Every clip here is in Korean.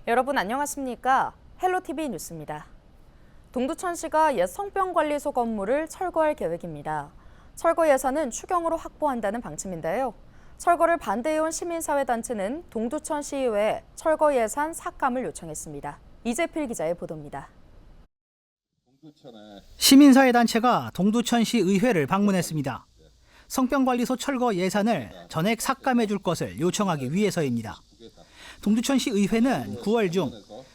여러분 안녕하십니까? 헬로티비 뉴스입니다. 동두천시가 옛 성병관리소 건물을 철거할 계획입니다. 철거 예산은 추경으로 확보한다는 방침인데요. 철거를 반대해온 시민사회단체는 동두천시의회에 철거 예산 삭감을 요청했습니다. 이재필 기자의 보도입니다. 시민사회단체가 동두천시 의회를 방문했습니다. 성병관리소 철거 예산을 전액 삭감해 줄 것을 요청하기 위해서입니다. 동두천시 의회는 9월 중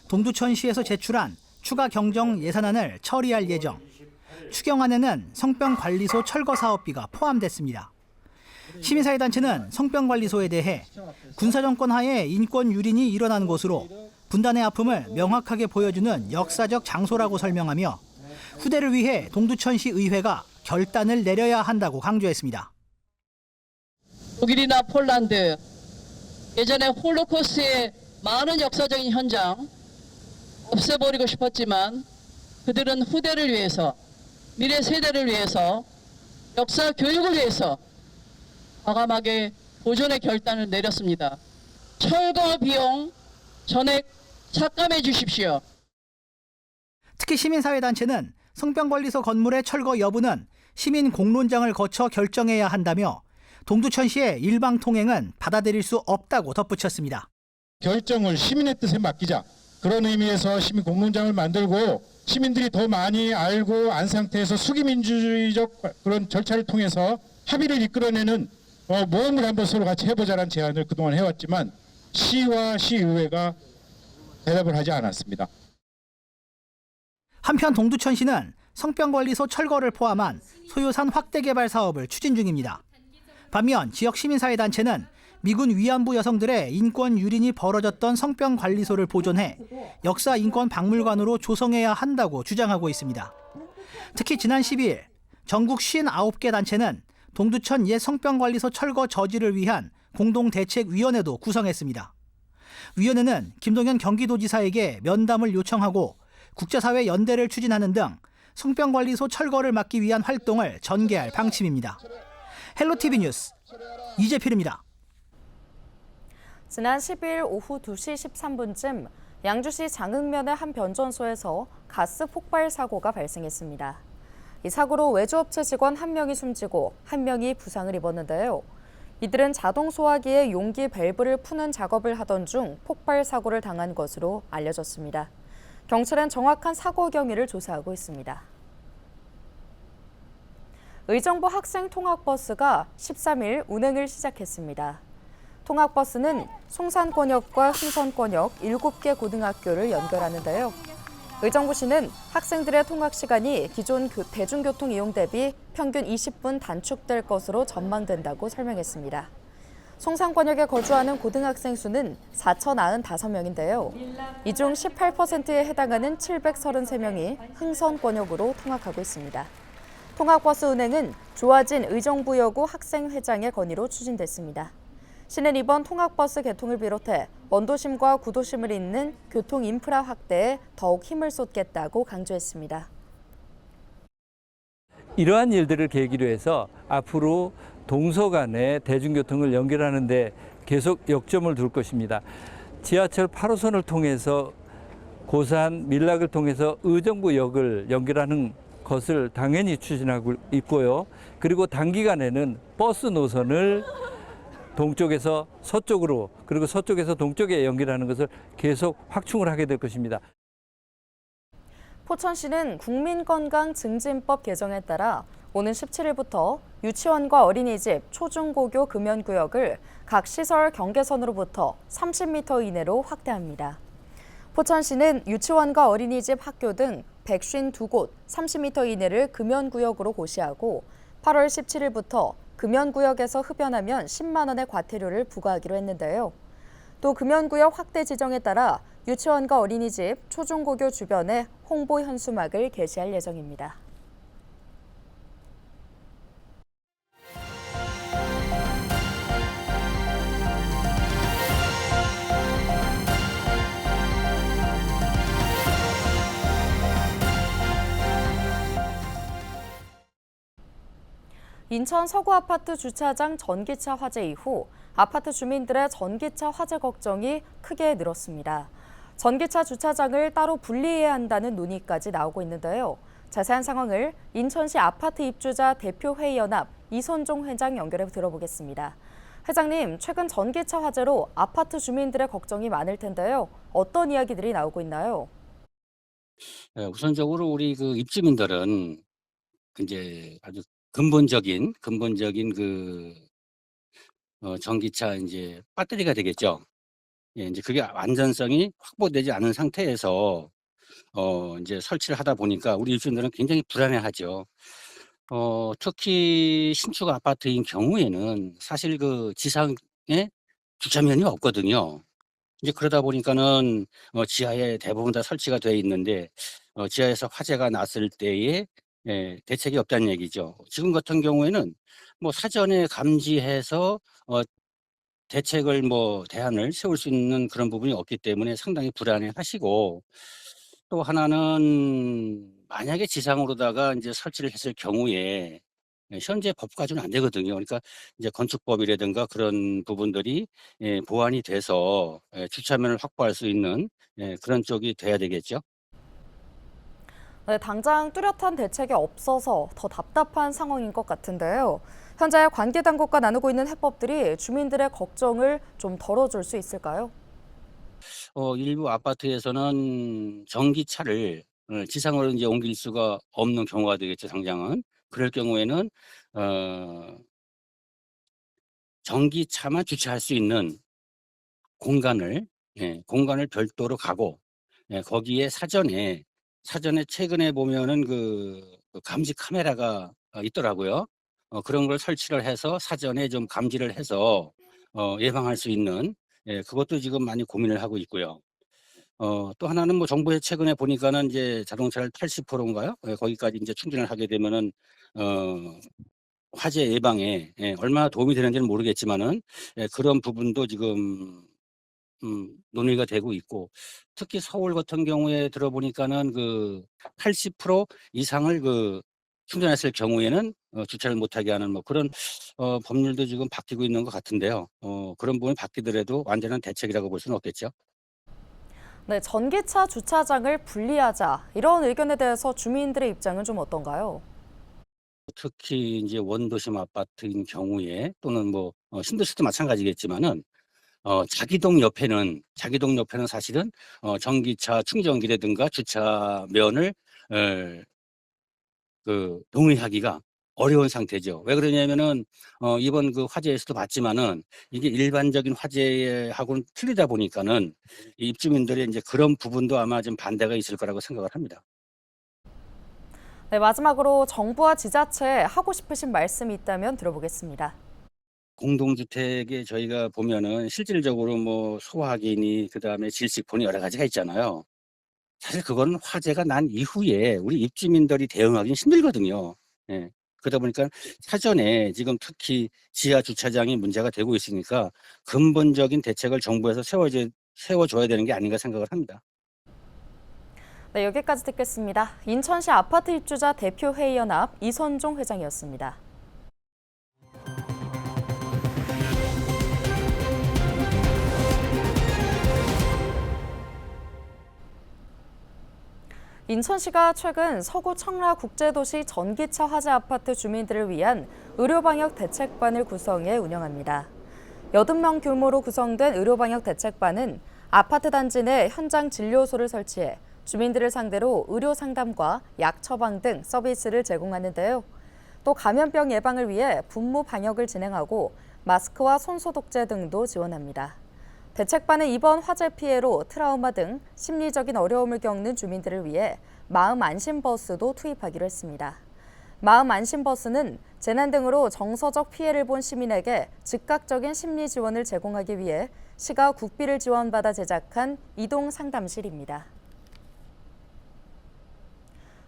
동두천시에서 제출한 추가 경정 예산안을 처리할 예정. 추경안에는 성병관리소 철거 사업비가 포함됐습니다. 시민사회단체는 성병관리소에 대해 군사정권 하에 인권 유린이 일어난 곳으로 분단의 아픔을 명확하게 보여주는 역사적 장소라고 설명하며 후대를 위해 동두천시 의회가 결단을 내려야 한다고 강조했습니다. 독일이나 폴란드, 예전에 홀로코스트의 많은 역사적인 현장 없애버리고 싶었지만 그들은 후대를 위해서, 미래 세대를 위해서, 역사 교육을 위해서 과감하게 보존의 결단을 내렸습니다. 철거 비용 전액 삭감해 주십시오. 특히 시민사회단체는 성병관리소 건물의 철거 여부는 시민 공론장을 거쳐 결정해야 한다며 동두천시의 일방통행은 받아들일 수 없다고 덧붙였습니다. 결정을 시민의 뜻에 맡기자. 그런 의미에서 시민 공론장을 만들고 시민들이 더 많이 알고 안 상태에서 수기민주주의적 그런 절차를 통해서 합의를 이끌어내는 모험을 한번 서로 같이 해보자라는 제안을 그동안 해왔지만 시와 시의회가 대답을 하지 않았습니다. 한편 동두천시는 성병관리소 철거를 포함한 소유산 확대 개발 사업을 추진 중입니다. 반면 지역 시민사회단체는 미군 위안부 여성들의 인권 유린이 벌어졌던 성병관리소를 보존해 역사 인권 박물관으로 조성해야 한다고 주장하고 있습니다. 특히 지난 12일 전국 59개 단체는 동두천 옛 성병관리소 철거 저지를 위한 공동대책위원회도 구성했습니다. 위원회는 김동연 경기도지사에게 면담을 요청하고 국제사회 연대를 추진하는 등 성병관리소 철거를 막기 위한 활동을 전개할 방침입니다. 헬로티비 뉴스 이재필입니다. 지난 10일 오후 2시 13분쯤 양주시 장흥면의 한 변전소에서 가스 폭발 사고가 발생했습니다. 이 사고로 외주업체 직원 1명이 숨지고 1명이 부상을 입었는데요. 이들은 자동 소화기의 용기 밸브를 푸는 작업을 하던 중 폭발 사고를 당한 것으로 알려졌습니다. 경찰은 정확한 사고 경위를 조사하고 있습니다. 의정부 학생 통학버스가 13일 운행을 시작했습니다. 통학버스는 송산권역과 흥선권역 7개 고등학교를 연결하는데요. 의정부시는 학생들의 통학 시간이 기존 대중교통 이용 대비 평균 20분 단축될 것으로 전망된다고 설명했습니다. 송산권역에 거주하는 고등학생 수는 4,095명인데요. 이 중 18%에 해당하는 733명이 흥선권역으로 통학하고 있습니다. 통학버스 운행은 조아진 의정부여고 학생회장의 건의로 추진됐습니다. 시는 이번 통학버스 개통을 비롯해 원도심과 구도심을 잇는 교통 인프라 확대에 더욱 힘을 쏟겠다고 강조했습니다. 이러한 일들을 계기로 해서 앞으로 동서 간의 대중교통을 연결하는 데 계속 역점을 둘 것입니다. 지하철 8호선을 통해서 고산, 밀락을 통해서 의정부역을 연결하는 것을 당연히 추진하고 있고요. 그리고 단기간에는 버스 노선을 동쪽에서 서쪽으로 그리고 서쪽에서 동쪽에 연결하는 것을 계속 확충을 하게 될 것입니다. 포천시는 국민건강증진법 개정에 따라 오는 17일부터 유치원과 어린이집, 초중고교 금연구역을 각 시설 경계선으로부터 30m 이내로 확대합니다. 포천시는 유치원과 어린이집, 학교 등 152곳 30m 이내를 금연구역으로 고시하고 8월 17일부터 금연구역에서 흡연하면 10만 원의 과태료를 부과하기로 했는데요. 또 금연구역 확대 지정에 따라 유치원과 어린이집, 초중고교 주변에 홍보 현수막을 게시할 예정입니다. 인천 서구 아파트 주차장 전기차 화재 이후 아파트 주민들의 전기차 화재 걱정이 크게 늘었습니다. 전기차 주차장을 따로 분리해야 한다는 논의까지 나오고 있는데요. 자세한 상황을 인천시 아파트 입주자 대표회의연합 이선종 회장 연결해 들어보겠습니다. 회장님, 최근 전기차 화재로 아파트 주민들의 걱정이 많을 텐데요. 어떤 이야기들이 나오고 있나요? 우선적으로 우리 그 입주민들은 이제 아주 근본적인 전기차 이제 배터리가 되겠죠. 예, 이제 그게 안전성이 확보되지 않은 상태에서 이제 설치를 하다 보니까 우리 입주민들은 굉장히 불안해하죠. 특히 신축 아파트인 경우에는 사실 그 지상에 주차면이 없거든요. 이제 그러다 보니까는 지하에 대부분 다 설치가 되어 있는데 지하에서 화재가 났을 때에 대책이 없다는 얘기죠. 지금 같은 경우에는 뭐 사전에 감지해서 대책을 대안을 세울 수 있는 그런 부분이 없기 때문에 상당히 불안해하시고, 또 하나는 만약에 지상으로다가 이제 설치를 했을 경우에 현재 법까지는 안 되거든요. 그러니까 이제 건축법이라든가 그런 부분들이 보완이 돼서 주차면을 확보할 수 있는 그런 쪽이 돼야 되겠죠. 네, 당장 뚜렷한 대책이 없어서 더 답답한 상황인 것 같은데요. 현재 관계 당국과 나누고 있는 해법들이 주민들의 걱정을 좀 덜어줄 수 있을까요? 일부 아파트에서는 전기차를 지상으로 이제 옮길 수가 없는 경우가 되겠죠, 당장은. 그럴 경우에는 전기차만 주차할 수 있는 공간을 별도로 가고, 거기에 사전에 최근에 보면은 그 감지 카메라가 있더라고요. 그런 걸 설치를 해서 사전에 좀 감지를 해서 예방할 수 있는, 그것도 지금 많이 고민을 하고 있고요. 또 하나는 뭐 정부에 최근에 보니까는 이제 자동차를 80%인가요? 거기까지 이제 충전을 하게 되면은 화재 예방에 얼마나 도움이 되는지는 모르겠지만은 그런 부분도 지금 논의가 되고 있고, 특히 서울 같은 경우에 들어보니까는 그 80% 이상을 충전했을 경우에는 주차를 못하게 하는 뭐 그런 법률도 지금 바뀌고 있는 것 같은데요. 그런 부분이 바뀌더라도 완전한 대책이라고 볼 수는 없겠죠. 네, 전기차 주차장을 분리하자 이런 의견에 대해서 주민들의 입장은 좀 어떤가요? 특히 이제 원도심 아파트인 경우에 또는 신도시도 마찬가지겠지만은 자기 동 옆에는 사실은 전기차 충전기라든가 주차면을 동의하기가 어려운 상태죠. 왜 그러냐면은 이번 그 화재에서도 봤지만은 이게 일반적인 화재하고는 틀리다 보니까는 이 입주민들의 이제 그런 부분도 아마 좀 반대가 있을 거라고 생각을 합니다. 네, 마지막으로 정부와 지자체에 하고 싶으신 말씀이 있다면 들어보겠습니다. 공동주택에 저희가 보면은 실질적으로 소화기니 그다음에 질식본이 여러 가지가 있잖아요. 사실 그건 화재가 난 이후에 우리 입주민들이 대응하기는 힘들거든요. 예. 그러다 보니까 사전에 지금 특히 지하 주차장이 문제가 되고 있으니까 근본적인 대책을 정부에서 세워줘야 되는 게 아닌가 생각을 합니다. 네, 여기까지 듣겠습니다. 인천시 아파트 입주자 대표회의연합 이선종 회장이었습니다. 인천시가 최근 서구 청라 국제도시 전기차 화재 아파트 주민들을 위한 의료방역 대책반을 구성해 운영합니다. 80명 규모로 구성된 의료방역 대책반은 아파트 단지 내 현장 진료소를 설치해 주민들을 상대로 의료 상담과 약 처방 등 서비스를 제공하는데요. 또 감염병 예방을 위해 분무 방역을 진행하고 마스크와 손소독제 등도 지원합니다. 대책반은 이번 화재 피해로 트라우마 등 심리적인 어려움을 겪는 주민들을 위해 마음 안심 버스도 투입하기로 했습니다. 마음 안심 버스는 재난 등으로 정서적 피해를 본 시민에게 즉각적인 심리 지원을 제공하기 위해 시가 국비를 지원받아 제작한 이동 상담실입니다.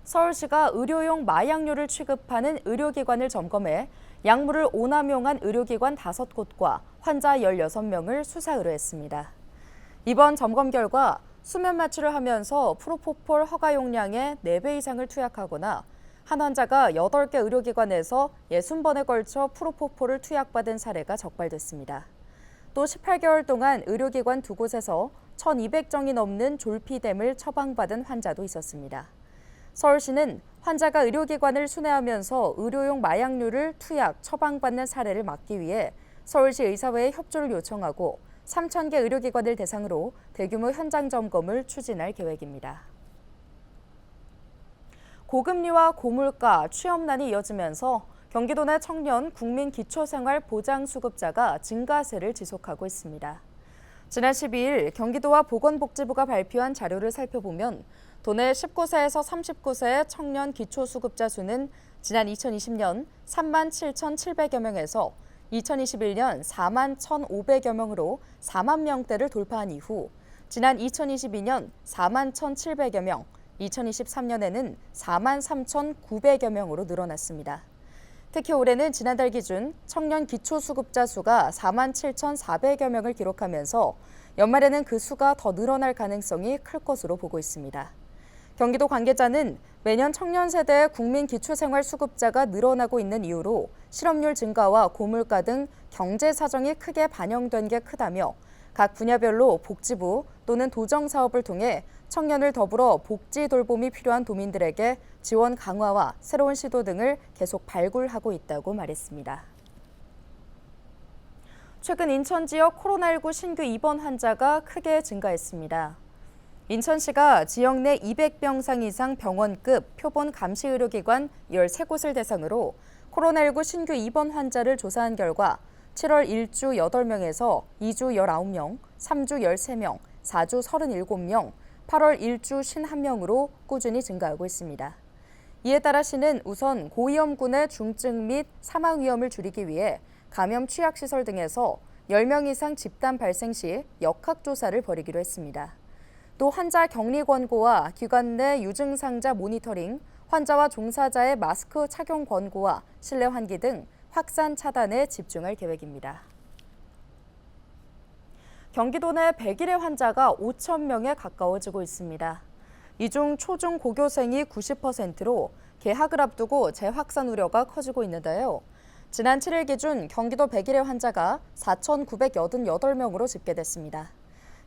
서울시가 의료용 마약류를 취급하는 의료기관을 점검해 약물을 오남용한 의료기관 5곳과 환자 16명을 수사 의뢰했습니다. 이번 점검 결과 수면 마취를 하면서 프로포폴 허가 용량의 4배 이상을 투약하거나 한 환자가 8개 의료기관에서 60번에 걸쳐 프로포폴을 투약받은 사례가 적발됐습니다. 또 18개월 동안 의료기관 2곳에서 1,200정이 넘는 졸피뎀을 처방받은 환자도 있었습니다. 서울시는 환자가 의료기관을 순회하면서 의료용 마약류를 투약, 처방받는 사례를 막기 위해 서울시 의사회에 협조를 요청하고 3,000개 의료기관을 대상으로 대규모 현장 점검을 추진할 계획입니다. 고금리와 고물가, 취업난이 이어지면서 경기도 내 청년 국민기초생활보장수급자가 증가세를 지속하고 있습니다. 지난 12일 경기도와 보건복지부가 발표한 자료를 살펴보면 도내 19세에서 39세의 청년 기초수급자 수는 지난 2020년 3만 7,700여 명에서 2021년 4만 1,500여 명으로 4만 명대를 돌파한 이후 지난 2022년 4만 1,700여 명, 2023년에는 4만 3,900여 명으로 늘어났습니다. 특히 올해는 지난달 기준 청년 기초수급자 수가 4만 7,400여 명을 기록하면서 연말에는 그 수가 더 늘어날 가능성이 클 것으로 보고 있습니다. 경기도 관계자는 매년 청년 세대의 국민기초생활수급자가 늘어나고 있는 이유로 실업률 증가와 고물가 등 경제 사정이 크게 반영된 게 크다며 각 분야별로 복지부 또는 도정 사업을 통해 청년을 더불어 복지 돌봄이 필요한 도민들에게 지원 강화와 새로운 시도 등을 계속 발굴하고 있다고 말했습니다. 최근 인천 지역 코로나19 신규 입원 환자가 크게 증가했습니다. 인천시가 지역 내 200병상 이상 병원급 표본 감시 의료기관 13곳을 대상으로 코로나19 신규 입원 환자를 조사한 결과 7월 1주 8명에서 2주 19명, 3주 13명, 4주 37명, 8월 1주 51명으로 꾸준히 증가하고 있습니다. 이에 따라 시는 우선 고위험군의 중증 및 사망 위험을 줄이기 위해 감염 취약시설 등에서 10명 이상 집단 발생 시 역학조사를 벌이기로 했습니다. 또 환자 격리 권고와 기관 내 유증상자 모니터링, 환자와 종사자의 마스크 착용 권고와 실내 환기 등 확산 차단에 집중할 계획입니다. 경기도 내 100일의 환자가 5천 명에 가까워지고 있습니다. 이 중 초중 고교생이 90%로 개학을 앞두고 재확산 우려가 커지고 있는데요. 지난 7일 기준 경기도 100일의 환자가 4,988명으로 집계됐습니다.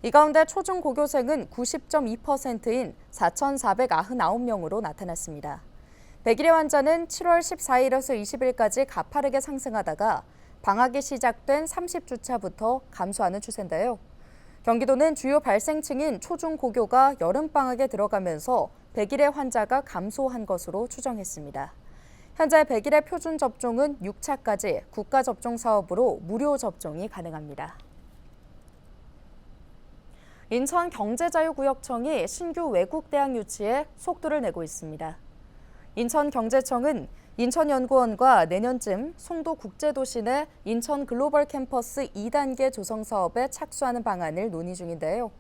이 가운데 초중 고교생은 90.2%인 4,499명으로 나타났습니다. 100일의 환자는 7월 14일에서 20일까지 가파르게 상승하다가 방학이 시작된 30주차부터 감소하는 추세인데요. 경기도는 주요 발생층인 초중고교가 여름방학에 들어가면서 100일의 환자가 감소한 것으로 추정했습니다. 현재 100일의 표준 접종은 6차까지 국가접종 사업으로 무료 접종이 가능합니다. 인천경제자유구역청이 신규 외국대학 유치에 속도를 내고 있습니다. 인천경제청은 인천연구원과 내년쯤 송도국제도시 내 인천 글로벌 캠퍼스 2단계 조성 사업에 착수하는 방안을 논의 중인데요.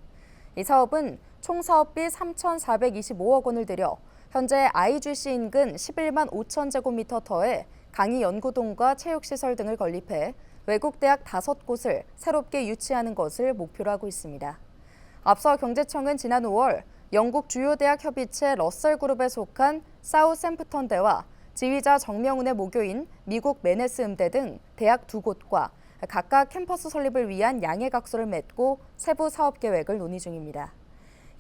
이 사업은 총 사업비 3,425억 원을 들여 현재 IGC 인근 11만 5천 제곱미터터에 강의 연구동과 체육시설 등을 건립해 외국대학 5곳을 새롭게 유치하는 것을 목표로 하고 있습니다. 앞서 경제청은 지난 5월 영국 주요 대학 협의체 러셀그룹에 속한 사우샘프턴대와 지휘자 정명훈의 모교인 미국 메네스 음대 등 대학 2곳과 각각 캠퍼스 설립을 위한 양해각서를 맺고 세부 사업 계획을 논의 중입니다.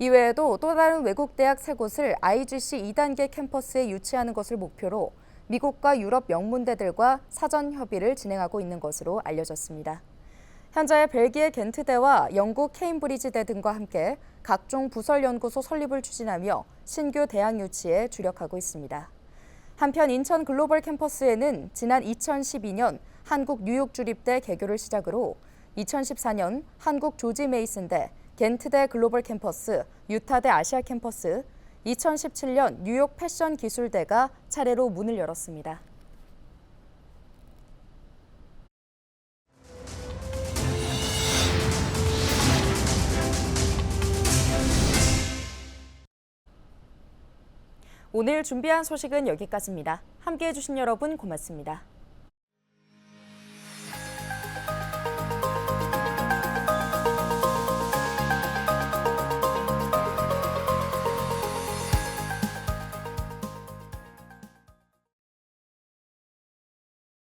이외에도 또 다른 외국 대학 3곳을 IGC 2단계 캠퍼스에 유치하는 것을 목표로 미국과 유럽 명문대들과 사전 협의를 진행하고 있는 것으로 알려졌습니다. 현재 벨기에 겐트대와 영국 케임브리지대 등과 함께 각종 부설연구소 설립을 추진하며 신규 대학 유치에 주력하고 있습니다. 한편 인천 글로벌 캠퍼스에는 지난 2012년 한국 뉴욕 주립대 개교를 시작으로 2014년 한국 조지 메이슨대, 겐트대 글로벌 캠퍼스, 유타대 아시아 캠퍼스, 2017년 뉴욕 패션 기술대가 차례로 문을 열었습니다. 오늘 준비한 소식은 여기까지입니다. 함께해 주신 여러분 고맙습니다.